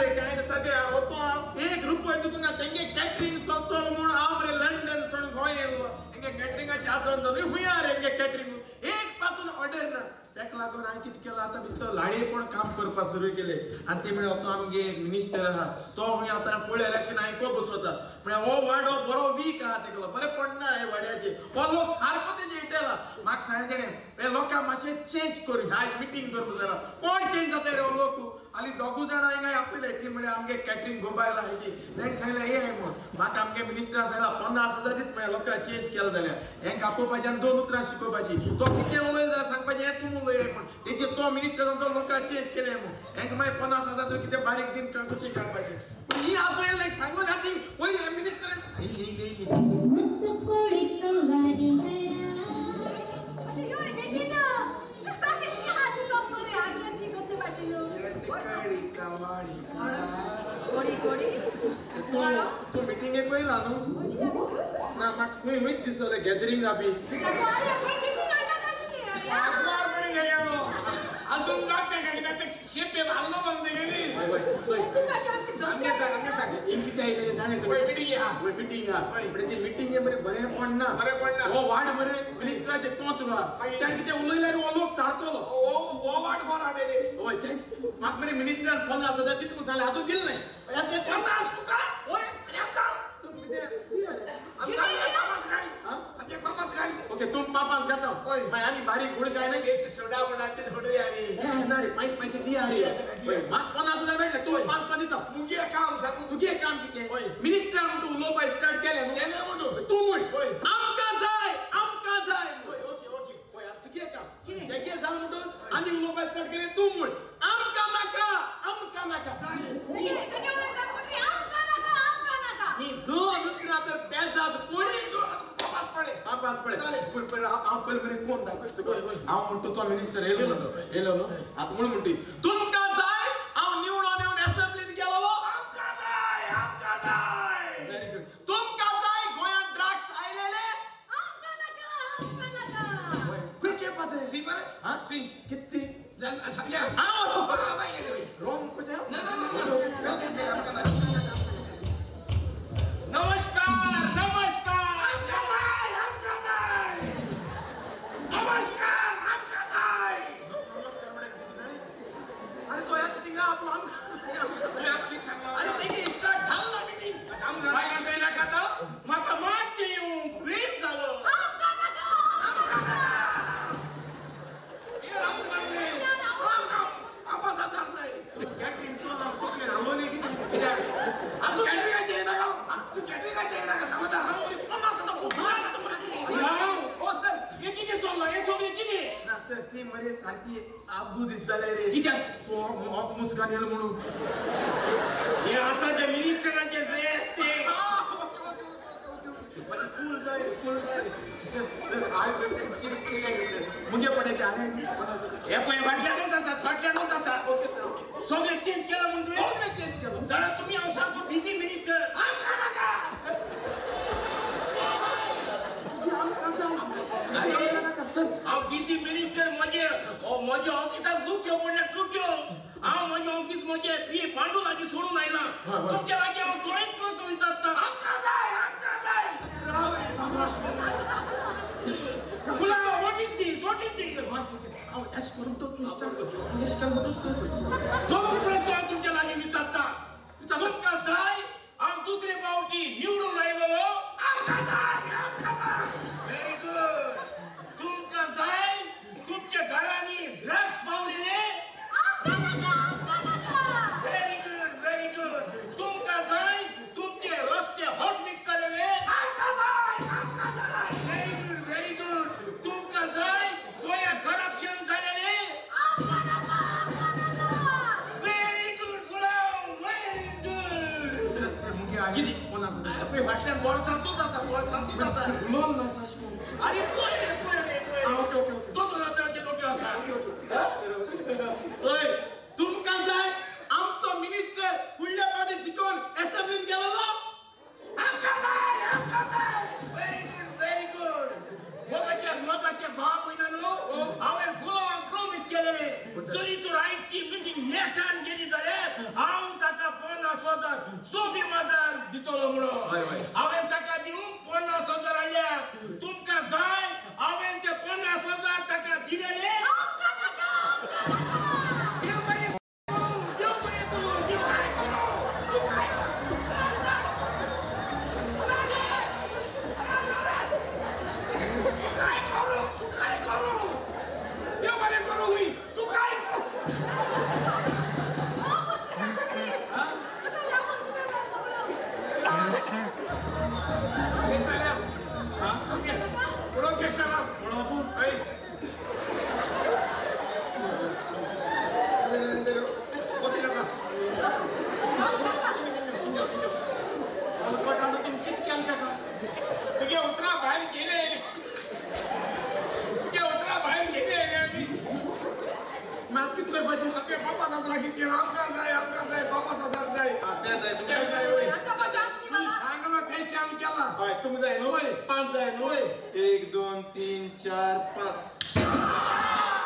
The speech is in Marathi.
रे काय सगळे होतो एक रुपये दिसून तेंगे कॅटरिंग चलतो म्हणून हांव रे लंडन सोडून गोंय येयलो तेंगे कॅटरिंगाची आजून जावन हुंया रे तेंगे कॅटरिंग एक पासून ऑर्डर ना तेका लागून हांवें कितें केलां आतां बिस्तर लाडे पण काम करपाक सुरू केले आनी ते म्हळ्यार तो आमगे मिनिस्टर आहा तो हुंय आतां फुडलें इलेक्शन आयको बसवता म्हळ्यार हो वाडो बरो वीक आहा तेका बरें पडना हे वाड्याचे हो लोक सारको तेजे इटला म्हाका सांगलें तेणें हे लोकांक मातशें चेंज कर आयज मिटींग कर जरा कोण चेंज जाता रे हो लोक हालीं दोगूय जाणां हिंगा आपले ती म्हळ्यार आमगे कॅटरिंग गोबायला हेजी तेंका सांगलें हे म्हूण म्हाका आमगे मिनिस्टरान सांगलां 50,000 दीत म्हळ्यार लोकांक चेंज केलें जाल्यार हेंका आपोवपाचें आनी 2 उतरां शिकोवपाची तो कितें उलयलो जाल्यार सांगपाचें हें तूं उलय म्हूण तेजे तो मिनिस्टरान तो लोकांक चेंज केलें म्हूण हेंका मागीर 50,000 तर कितें बारीक दिन कशें काडपाचें ही आजू येयलें सांगलो ना ती पयलीं मिनिस्टरान तू मिटिंगेक वयला न्हू ना म्हाका खंय वयत दिसलें गॅदरिंगा बी अजून जाते का ते शेपे भालनो बंद गेली आमगे सांग एक कितें आयलें जाणें वय मिटिंग हा वय मिटिंग हा पण ती मिटिंगे मरे बरें पडना हो वाड मरे मिनिस्टराचे तोच वा त्या कितें उलयल्यार हो लोक सारतलो ओ वाट बोला तेरे होय तेच म्हाका मरे मिनिस्टरान 50,000 दित म्हूण सांगलें आजून दिल नाही ते 50 तुका ओय ओके तुम पापास घाता माय आनी बारीक गुड काय नाही हे सोडा बनाते थोडे यारी ना रे पैसे दिया रे म्हाका 50,000 मेळ्ळे तू 5 दिता मुगे काम सांगू तुगे काम कितें मिनिस्टर म्हणून उलोवपाक स्टार्ट केलें म्हणून तू म्हण आमकां जाय ओके होय तुगे काम तेगे जाल म्हणून आनी उलोवपाक स्टार्ट केलें तू म्हण आमकां नाका ही 2 उतरां तर बेजाद पडली पाच पडे हांव पयलीं मरे कोण दाखयता हांव म्हणटा तो मिनिस्टर येयलो न्हू आतां म्हूण म्हणटी तुमकां जाय हांव निवडून येवन असेंब्लीन गेलो आमकां जाय व्हेरी गुड तुमकां जाय गोंयांत ड्रग्स आयलेले खंय केपाचे सी मरे हां सी किती अच्छा रॉंग कशें नमस्कार अरे तो यात तिंगा तू अरे तेगे स्टार्ट झालं ना मीटिंग काय केला का तो माका मागचे येऊन वेट झालं ती मरे सारखी आबू दिसताले रे कित्याक तो ऑफ मुस्कान येलो म्हणून हे आताचे मिनिस्टरांचे ड्रेस ते कूल जाय सर आय चेंज केले सर मुगे पडे अरे हे पय फाटल्यानूच आसा सगळे चेंज केला म्हणून सगळे चेंज केलो जरा तुम्ही हांव सारको बिझी मिनिस्टर हांव बिझी मिनिस्टर म्हजे ऑफिसाक लुट्यो पडल्यात लुट्यो हांव म्हजे ऑफिस म्हजे पी पांडू लागीं सोडून आयला तुमच्या लागीं हांव थोडेच प्रश्न विचारता आमकां जाय फुलां व्हॉट इज दीस हांव एश करून तो तू स्टार्ट एश केल म्हणून तो दोन प्रश्न हांव तुमच्या लागीं विचारता तुमकां जाय हांव दुसरे फावटी निवडून आयलो आमकां जाय व्हेरी गुड तुमकां जाय तुमच्या घरांनी ड्रग्स पावलेले व्हेरी गुड तुमकां जाय तुमचे रस्ते हॉट मिक्स जालेले व्हेरी गुड तुमकां जाय गोंयांत करप्शन जालेले व्हेरी गुड फुलाव व्हेरी गुड मुगे आनी कोणा पळय फाटल्यान बोर्ड सांगतो जाता उलोल ना साशको अरे पळय ओके तो तरांचे लोक आसा ओय तुमकां जाय आमचो मिनिस्टर फुडल्या पावटी जिखोन असेंब्लीन गेलो आमकां जाय व्हेरी गुड मोगाचे भाव पयना न्हू हांवें फुलांक प्रॉमिस केलेले जरी तर आयची मिटींग नेक्स्ट टायम गेली जाल्यार हांव ताका सोफी माझा दितलो म्हणून हांवें ताका दिवून 50,000 हाडल्या तुमकां जाय हांवें ते 50,000 ताका दिलेले देव बरें करूं, देव बरें करूं, देव काय करूं, तूं काय करूं? तू काय करू देव बरें करू हुई तू काय करू केसाला पुढं केसाला बसला का तुम्ही किती केलं का तुझे उतरा बाहेर गेले बाहेर गेले आम्ही मात किती कर पाहिजे आपले 50,000 किती आमका जाय 50,000 जाय तुम्ही सांगा ते श्याम केला तुम्ही जाय नो 5 जाय नो 1 2 3 4 5